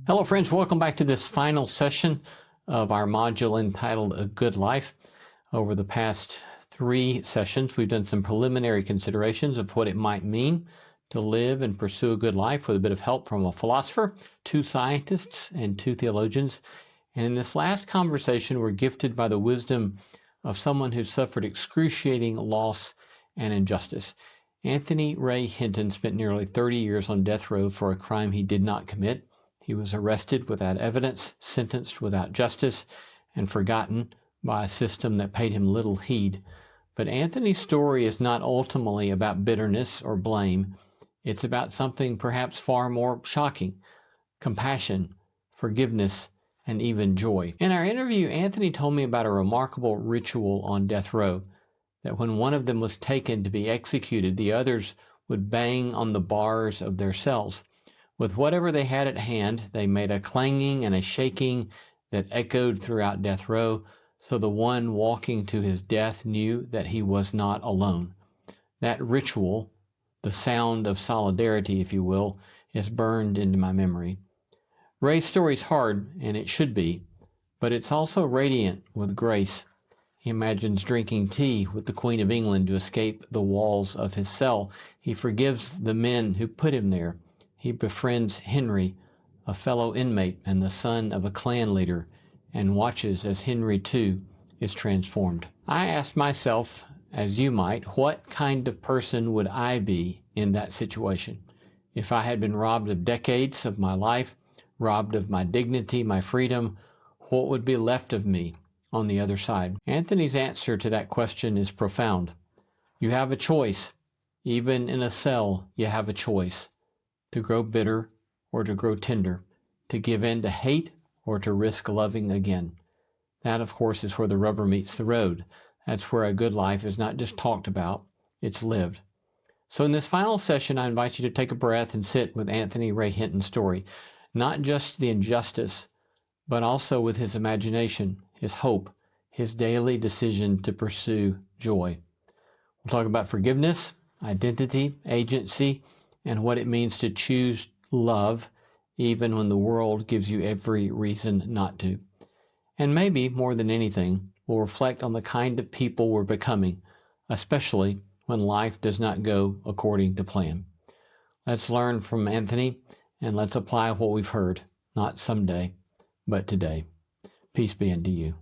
Hello friends, welcome back to this final session of our module entitled A Good Life. Over the past 3 sessions, we've done some preliminary considerations of what it might mean to live and pursue a good life with a bit of help from a philosopher, 2 scientists, and 2 theologians. And in this last conversation, we're gifted by the wisdom of someone who suffered excruciating loss and injustice. Anthony Ray Hinton spent nearly 30 years on death row for a crime he did not commit. He was arrested without evidence, sentenced without justice, and forgotten by a system that paid him little heed. But Anthony's story is not ultimately about bitterness or blame. It's about something perhaps far more shocking: compassion, forgiveness, and even joy. In our interview, Anthony told me about a remarkable ritual on death row, that when one of them was taken to be executed, the others would bang on the bars of their cells. With whatever they had at hand, they made a clanging and a shaking that echoed throughout death row, so the one walking to his death knew that he was not alone. That ritual, the sound of solidarity, if you will, is burned into my memory. Ray's story's hard, and it should be, but it's also radiant with grace. He imagines drinking tea with the Queen of England to escape the walls of his cell. He forgives the men who put him there. He befriends Henry, a fellow inmate and the son of a clan leader, and watches as Henry too is transformed. I asked myself, as you might, what kind of person would I be in that situation? If I had been robbed of decades of my life, robbed of my dignity, my freedom, what would be left of me on the other side? Anthony's answer to that question is profound. You have a choice. Even in a cell, you have a choice: to grow bitter or to grow tender, to give in to hate or to risk loving again. That, of course, is where the rubber meets the road. That's where a good life is not just talked about, it's lived. So in this final session, I invite you to take a breath and sit with Anthony Ray Hinton's story, not just the injustice, but also with his imagination, his hope, his daily decision to pursue joy. We'll talk about forgiveness, identity, agency, and what it means to choose love even when the world gives you every reason not to. And maybe, more than anything, we'll reflect on the kind of people we're becoming, especially when life does not go according to plan. Let's learn from Anthony, and let's apply what we've heard, not someday, but today. Peace be unto you.